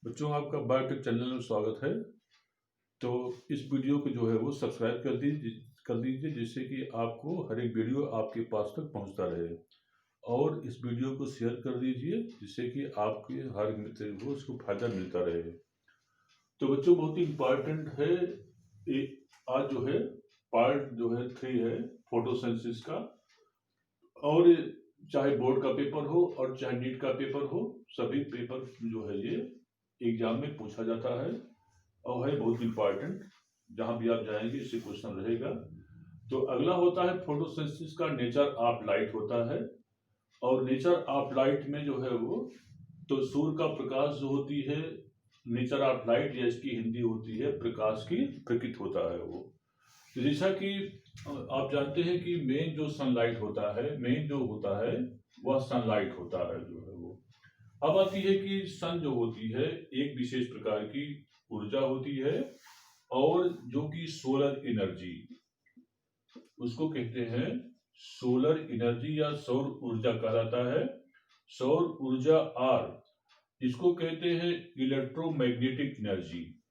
बच्चों, आपका biotech channel में स्वागत है। तो इस वीडियो को जो है वो सब्सक्राइब कर दीजिए जिससे कि आपको हर एक वीडियो आपके पास तक पहुंचता रहे। और इस वीडियो को शेयर कर दीजिए जिससे कि आपके हर मित्र को उसको फायदा मिलता रहे। तो बच्चों, बहुत ही इम्पोर्टेंट है आज जो है पार्ट जो है 3 है फोटोसिंथेसिस का। और चाहे बोर्ड का पेपर हो और चाहे नीट का पेपर हो, सभी पेपर जो है ये एग्जाम में पूछा जाता है और है बहुत इंपॉर्टेंट। जहां भी आप जाएंगे इससे क्वेश्चन रहेगा। तो अगला होता है फोटोसिंथेसिस का नेचर ऑफ लाइट होता है। और नेचर ऑफ लाइट में जो है वो तो सूर्य का प्रकाश जो होती है, नेचर ऑफ लाइट या इसकी हिंदी होती है प्रकाश की प्रकृति होता है वो। तो जैसा कि आप जानते हैं कि मेन जो सनलाइट होता है, मेन जो होता है वह सनलाइट होता है जो है वो। अब आती है कि सन जो होती है एक विशेष प्रकार की ऊर्जा होती है और जो कि सोलर एनर्जी, उसको कहते हैं सोलर एनर्जी या सौर ऊर्जा कहलाता है। सौर ऊर्जा आर, इसको कहते हैं इलेक्ट्रोमैग्नेटिक एनर्जी।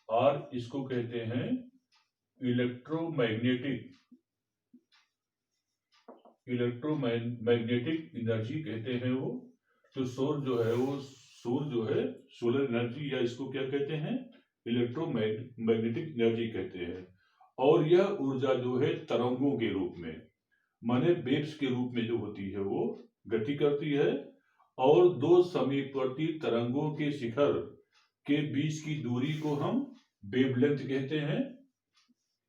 आर इसको कहते हैं इलेक्ट्रोमैग्नेटिक एनर्जी कहते हैं वो। तो सौर जो है वो सूर्य जो है सोलर एनर्जी या इसको क्या कहते हैं, इलेक्ट्रोमैग्नेटिक एनर्जी कहते हैं। और यह ऊर्जा जो है तरंगों के रूप में, माने वेव्स के रूप में जो होती है वो गति करती है। और दो समीपवर्ती तरंगों के शिखर के बीच की दूरी को हम वेवलेंथ कहते हैं।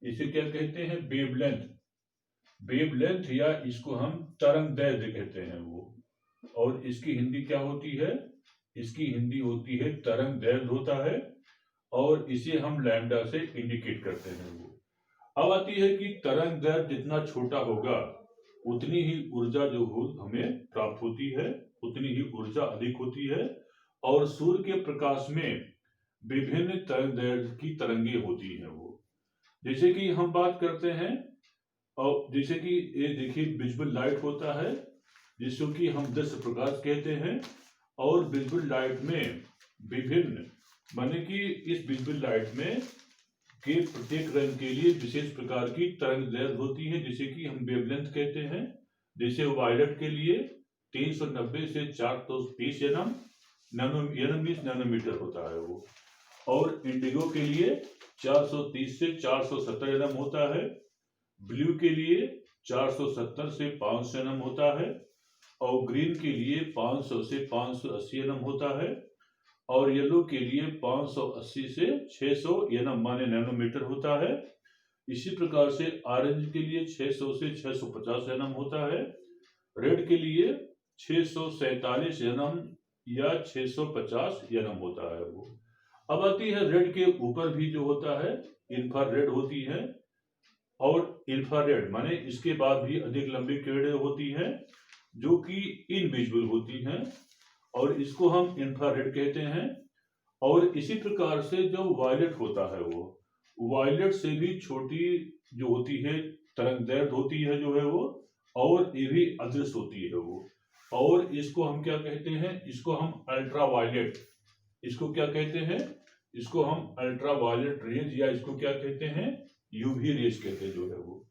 इसे क्या कहते हैं, वेवलेंथ या इसको हम तरंगदैर्घ्य कहते हैं वो। और इसकी हिंदी क्या होती है, इसकी हिंदी होती है तरंगदैर्घ्य होता है। और इसे हम लैम्डा से इंडिकेट करते हैं वो। अब आती है कि तरंगदैर्घ्य जितना छोटा होगा उतनी ही ऊर्जा जो हो हमें प्राप्त होती है, उतनी ही ऊर्जा अधिक होती है। और सूर्य के प्रकाश में विभिन्न तरंगदैर्घ्य की तरंगे होती हैं वो। जैसे कि हम बात करते हैं, और जैसे कि ये देखिए विजिबल लाइट होता है जिसको कि हम दृश्य प्रकाश कहते हैं। और विजिबल लाइट में विभिन्न, माने कि इस विजिबल लाइट में के प्रत्येक रंग के लिए विशेष प्रकार की तरंगदैर्घ्य होती है जिसे कि हम वेवलेंथ कहते हैं। जैसे वायलेट के लिए 390 से 430 नैनोमीटर होता है वो। और इंडिगो के लिए 430 से 470 nm होता है। ब्लू के लिए 470 से 500 nm होता है। और ग्रीन के लिए 500 से 580 nm होता है। और येलो के लिए 580 से 600 nm माने नैनोमीटर होता है। इसी प्रकार से ऑरेंज के लिए 600 से 650 nm होता है। रेड के लिए 647 nm या 650 nm होता है वो। अब आती है रेड के ऊपर भी जो होता है इंफ्रारेड होती है। और इंफ्रारेड माने इसके बाद भी अधिक लंबी किरणें होती हैं जो कि इनविजिबल होती हैं और इसको हम इंफ्रारेड कहते हैं। और इसी प्रकार से जो वायलेट होता है वो वायलेट से भी छोटी जो होती है तरंगदैर्घ्य होती है जो है वो, और ये भी अदृश्य होती है वो। और इसको हम क्या कहते हैं, इसको हम अल्ट्रा वायलेट, इसको क्या कहते हैं, इसको हम अल्ट्रा वायलेट रेंज या इसको क्या कहते हैं, यूवी रेज कहते हैं जो है वो।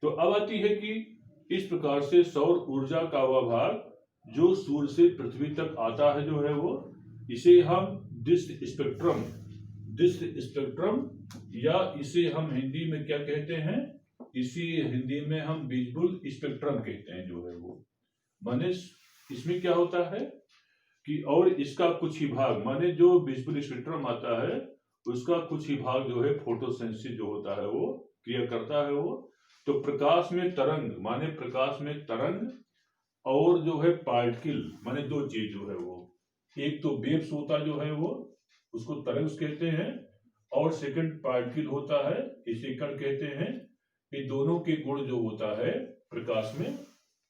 तो अब आती है कि इस प्रकार से सौर ऊर्जा का वह भाग जो सूर्य से पृथ्वी तक आता है जो है वो, इसे हम दृश्य स्पेक्ट्रम या इसे हम हिंदी में क्या कहते हैं, इसी हिंदी में हम विजुअल स्पेक्ट्रम कहते हैं जो है वो। माने इसमें क्या होता है कि और इसका कुछ ही भाग, माने जो विजुअल स्पेक्ट्रम आता है उसका कुछ ही भाग जो है फोटोसेंसिस जो होता है वो क्रिया करता है वो। तो प्रकाश में तरंग, माने प्रकाश में तरंग और जो है पार्टिकल, माने दो चीज जो है वो, एक तो वेव्स होता जो है वो उसको तरंग कहते हैं। और सेकंड पार्टिकल होता है इसे कण कहते हैं। ये दोनों के गुण जो होता है प्रकाश में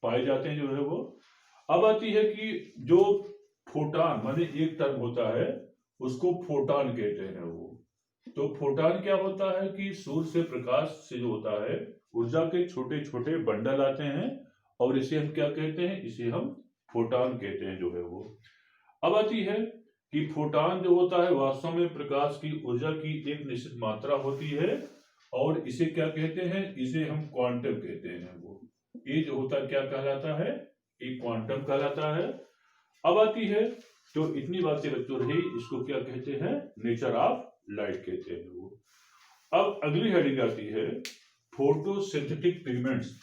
पाए जाते हैं जो है वो। अब आती है कि जो फोटॉन, माने एक टर्म होता है उसको फोटॉन कहते हैं वो। तो फोटॉन क्या होता है कि सूर्य से प्रकाश से जो होता है ऊर्जा के छोटे छोटे बंडल आते हैं और इसे हम क्या कहते हैं, इसे हम फोटॉन कहते हैं जो है वो। अब आती है कि फोटॉन जो होता है वास्तव में प्रकाश की ऊर्जा की एक निश्चित मात्रा होती है, और इसे क्या कहते हैं, इसे हम क्वांटम कहते हैं। वो ये जो होता है क्या कहलाता है, एक क्वांटम कहलाता है। अब आती है, तो इतनी बातें बच्चों रही, इसको क्या कहते हैं, नेचर ऑफ लाइट कहते हैं वो। अब अगली हेडिंग आती है फोटोसिंथेटिक पिगमेंट्स।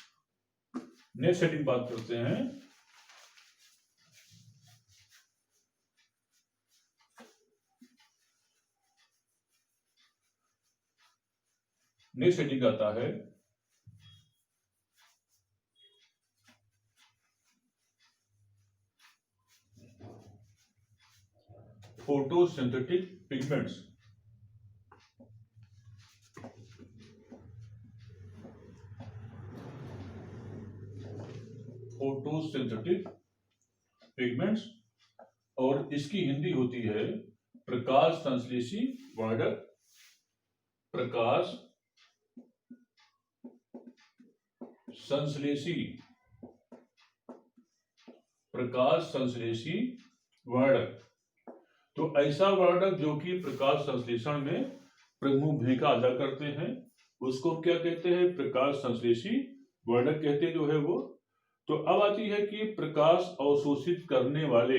नेक्स्ट हेडिंग बात करते हैं नेक्स्ट हेडिंग आता है फोटोसिंथेटिक पिगमेंट्स। फोटोसिंथेटिक पिगमेंट्स, और इसकी हिंदी होती है प्रकाश संश्लेषी वर्णक। प्रकाश संश्लेषी, प्रकाश संश्लेषी वर्णक। तो ऐसा वर्णक जो कि प्रकाश संश्लेषण में प्रमुख भूमिका अदा करते हैं, उसको क्या कहते हैं, प्रकाश संश्लेषी वर्णक कहते हैं जो है वो। तो अब आती है कि प्रकाश अवशोषित करने वाले,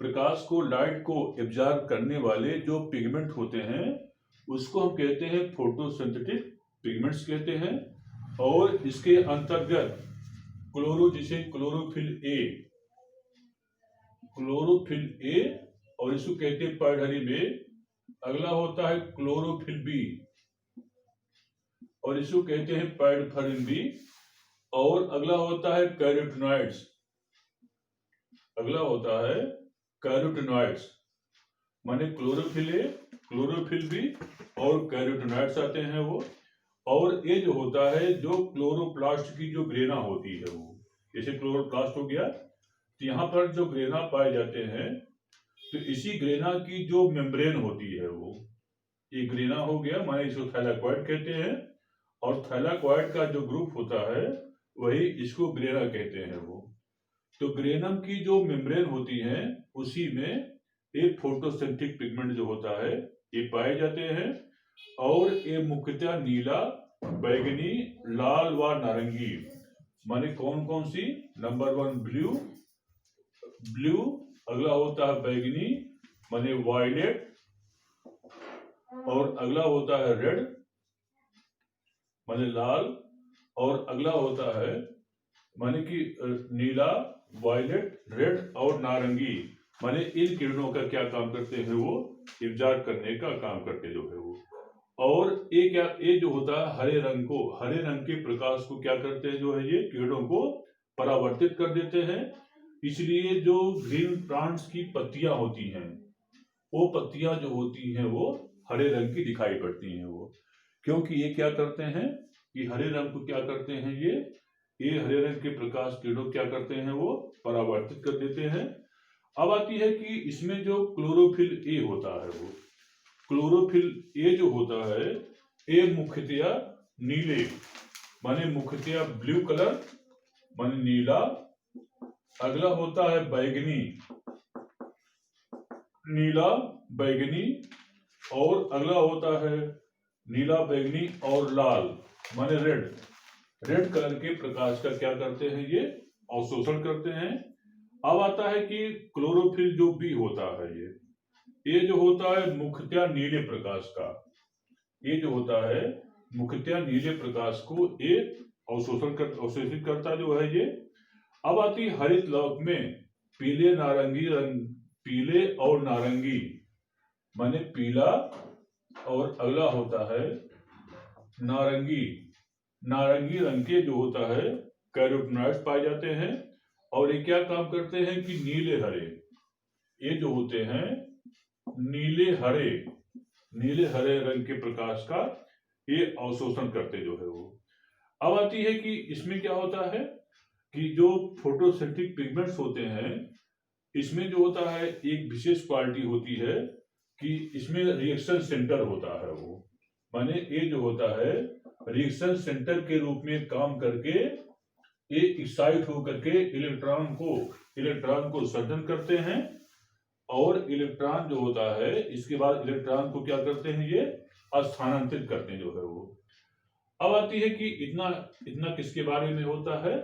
प्रकाश को, लाइट को एब्जॉर्ब करने वाले जो पिगमेंट होते हैं, उसको हम कहते हैं फोटोसिंथेटिक पिगमेंट्स कहते हैं। और इसके अंतर्गत जिसे क्लोरोफिल ए, और इसको कहते हैं पर्णहरी में। अगला होता है क्लोरोफिल बी, और इसको कहते हैं पर्णफरिन बी। और अगला होता है कैरोटिनॉइड्स, अगला होता है कैरोटिनॉइड्स, माने क्लोरोफिल ए, क्लोरोफिल बी और कैरोटिनॉइड्स आते हैं वो। और ये जो होता है, जो क्लोरोप्लास्ट की जो ग्रेना होती है वो, जैसे क्लोरोप्लास्ट हो गया, तो यहाँ पर जो ग्रेना पाए जाते हैं, तो इसी ग्रेना की जो मेम्ब्रेन होती है वो, ये ग्रेना हो गया, माने इसको थैलाकोइड कहते हैं। और थैलाकोइड का जो ग्रुप होता है वही इसको ग्रेना कहते हैं वो। तो ग्रेनम की जो मेम्ब्रेन होती है, उसी में एक फोटोसिंथेटिक पिगमेंट जो होता है ये पाए जाते हैं। और ये मुख्यतः नीला, बैगनी, लाल व नारंगी, माने कौन कौन सी, नंबर 1 ब्लू, अगला होता है बैगनी माने वायलेट, और अगला होता है रेड माने लाल, और अगला होता है माने कि नीला, वायलेट, रेड और नारंगी, माने इन किरणों का क्या काम करते हैं वो, इब्जार्ब करने का काम करते जो है वो। और ये जो होता है हरे रंग के प्रकाश को क्या करते हैं जो है, ये किरणों को परावर्तित कर देते हैं। इसलिए जो ग्रीन प्लांट्स की पत्तियां होती हैं, वो पत्तियां जो होती हैं वो हरे रंग की दिखाई पड़ती हैं वो, क्योंकि ये क्या करते हैं कि हरे रंग को क्या करते हैं, ये हरे रंग के प्रकाश किरणों क्या करते हैं वो परावर्तित कर देते हैं। अब आती है कि इसमें जो क्लोरोफिल ए होता है वो, क्लोरोफिल ए जो होता है, ए मुख्यतया नीले माने मुख्यतया ब्लू कलर माने नीला, अगला होता है बैगनी, नीला बैगनी, और अगला होता है नीला बैगनी और लाल माने रेड कलर के प्रकाश का क्या करते हैं, ये अवशोषण करते हैं। अब आता है कि क्लोरोफिल जो बी होता है, ये जो होता है मुख्यतः नीले प्रकाश का, ये जो होता है मुख्यतः नीले प्रकाश को ये अवशोषित करता जो है ये। अब आती है हरित लौक में पीले और नारंगी माने पीला, और अगला होता है नारंगी रंग के जो होता है कैरोटिनॉइड्स पाए जाते हैं। और ये क्या काम करते हैं कि नीले हरे, ये जो होते हैं नीले हरे रंग के प्रकाश का ये अवशोषण करते जो है वो। अब आती है कि इसमें क्या होता है कि जो फोटोसिंथेटिक पिगमेंट्स होते हैं, इसमें जो होता है एक विशेष क्वालिटी होती है कि इसमें रिएक्शन सेंटर होता है वो, माने ये जो होता है रिएक्शन सेंटर के रूप में काम करके ये एक्साइट होकर के इलेक्ट्रॉन को सर्जन करते हैं। और इलेक्ट्रॉन जो होता है, इसके बाद इलेक्ट्रॉन को क्या करते हैं, ये स्थानांतरित करते हैं जो है वो। अब आती है कि इतना इतना किसके बारे में होता है,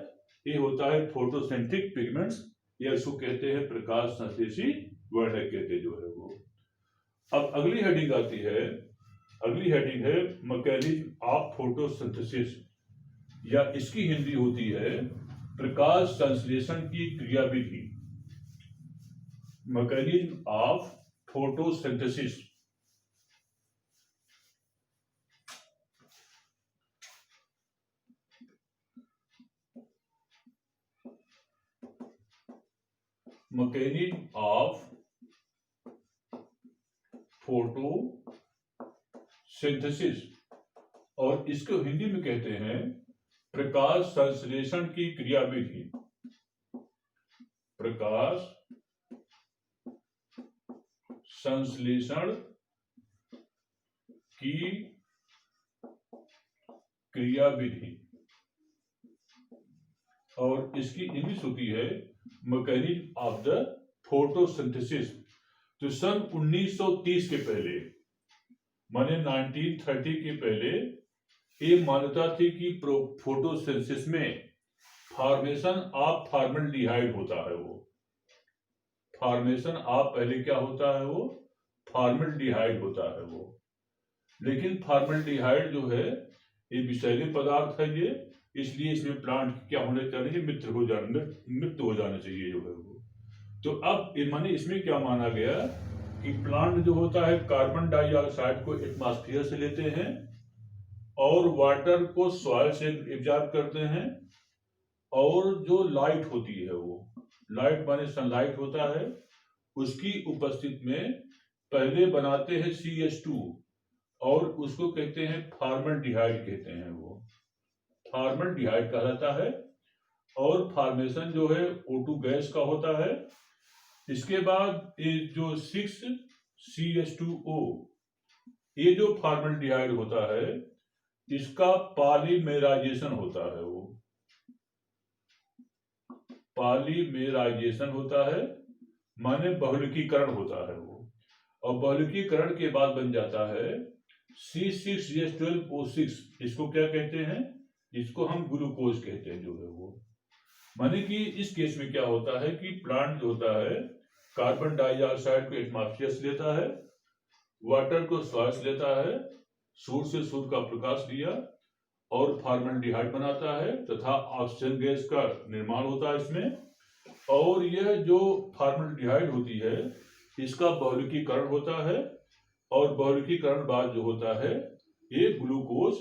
ये होता है फोटोसिंथेटिक पिगमेंट्स, या इसको कहते हैं प्रकाश संश्लेषी वर्णक कहते हैं जो है वो। अब अगली हेडिंग आती है, अगली हेडिंग है मैकेनिज्म ऑफ फोटोसिंथेसिस, या इसकी हिंदी होती है प्रकाश संश्लेषण की क्रियाविधि। Mechanism of photosynthesis. Mechanism of photosynthesis, और इसको हिंदी में कहते हैं प्रकाश संश्लेषण की क्रियाविधि। प्रकाश संश्लेषण की क्रियाविधि, और इसकी इंग्लिश होती है मैकेनिज्म ऑफ द फोटोसिंथेसिस। तो सन 1930 के पहले, माने 1930 के पहले ये मान्यता थी कि फोटोसिंथेसिस में फॉर्मेशन ऑफ फॉर्मल्डिहाइड होता है। वो फॉर्मेशन ऑफ पहले क्या होता है, वो फॉर्मल्डिहाइड होता है वो। लेकिन फॉर्मल्डिहाइड जो है ये विषैले पदार्थ है ये, इसलिए इसमें प्लांट क्या होने चाहिए, मृत्यु हो जाना चाहिए जो है वो। तो अब माने इसमें क्या माना गया कि प्लांट जो होता है कार्बन डाइऑक्साइड को एटमॉस्फेयर से लेते हैं और वाटर को सॉइल से एब्जॉर्ब करते हैं, और जो लाइट होती है, वो लाइट माने सनलाइट होता है, उसकी उपस्थिति में पहले बनाते हैं CH2, और उसको कहते हैं फॉर्मल्डिहाइड कहते हैं, वो फॉर्मल्डिहाइड कहलाता है। और फॉर्मेशन जो है O2 गैस का होता है। इसके बाद ये जो 6CH2O, ये जो फॉर्मल्डिहाइड होता है इसका पॉलीमेराइजेशन होता है, वो पॉलीमेराइजेशन होता है, माने बहुलकीकरण होता है वो। और बहुलकीकरण के बाद बन जाता है C6H12O6। इसको क्या कहते हैं, इसको हम ग्लूकोज कहते हैं जो है वो। माने कि इस केस में क्या होता है कि प्लांट जो होता है कार्बन डाइऑक्साइड को एटमॉस्फेयर से लेता है, वाटर को सॉइल से लेता है, सूर्य से सूर्य का प्रकाश लिया और फॉर्मल्डिहाइड बनाता है, तथा ऑक्सीजन गैस का निर्माण होता है इसमें। और यह जो फॉर्मल्डिहाइड होती है इसका बहुलकीकरण होता है, और बहुलकीकरण बाद जो होता है ये ग्लूकोज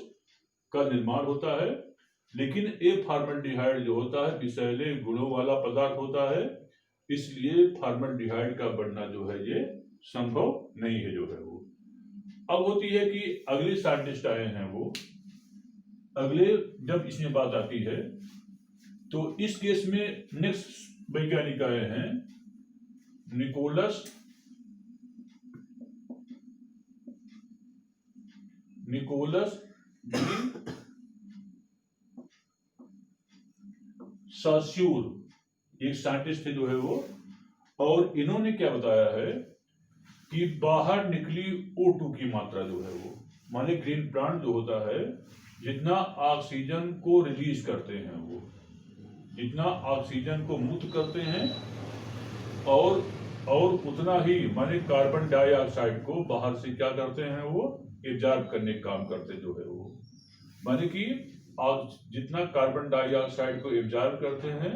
का निर्माण होता है। लेकिन ये फॉर्मल्डिहाइड जो होता है विषैले गुणों वाला पदार्थ होता है, इसलिए फॉर्मल्डिहाइड का बनना जो है ये संभव नहीं है जो है वो। अब होती है कि अगले साइंटिस्ट आए हैं, वो अगले जब इसमें बात आती है तो इस केस में नेक्स्ट वैज्ञानिक आए हैं निकोलस सास्यूर, एक साइंटिस्ट थे जो है वो। और इन्होंने क्या बताया है कि बाहर निकली O2 की मात्रा जो है वो, माने ग्रीन प्लांट जो होता है जितना ऑक्सीजन को रिलीज करते हैं, वो जितना ऑक्सीजन को मुक्त करते हैं, और उतना ही माने कार्बन डाइऑक्साइड को बाहर से क्या करते हैं, वो एब्जॉर्ब करने का काम करते जो है वो। माने कि जितना कार्बन डाइऑक्साइड को एब्जॉर्ब करते हैं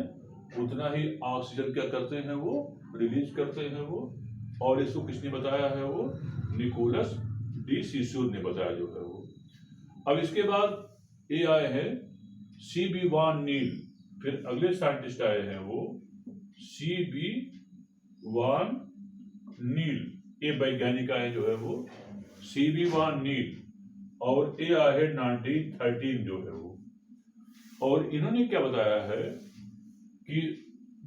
उतना ही ऑक्सीजन क्या करते हैं, वो रिलीज करते हैं वो। और इसको किसने बताया है, वो निकोलस डी सास्यूर ने बताया जो है वो। अब इसके बाद ये आए हैं CB वान नील, फिर अगले साइंटिस्ट आए हैं वो CB वान नील, ये वैज्ञानिक आए जो है वो CB वान नील, और ये आए हैं 1913 जो है वो। और इन्होंने क्या बताया है कि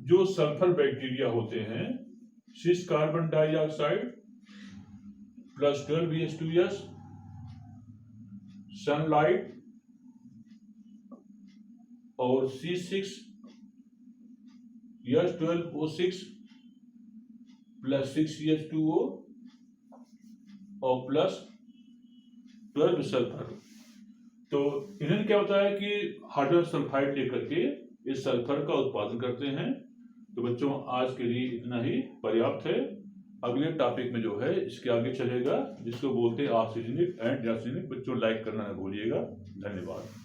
जो सल्फर बैक्टीरिया होते हैं 6 carbon dioxide plus 12H2S, sunlight और C6H12O6 प्लस 6CH2O और प्लस 12 सल्फर। तो इन्होंने क्या बताया कि हाइड्रोजन सल्फाइड लेकर के इस सल्फर का उत्पादन करते हैं। तो बच्चों आज के लिए इतना ही पर्याप्त है। अगले टॉपिक में जो है इसके आगे चलेगा, जिसको बोलते हैं ऑक्सीजनिक एंड डिऑक्सीजनिक। बच्चों लाइक करना न भूलिएगा। धन्यवाद।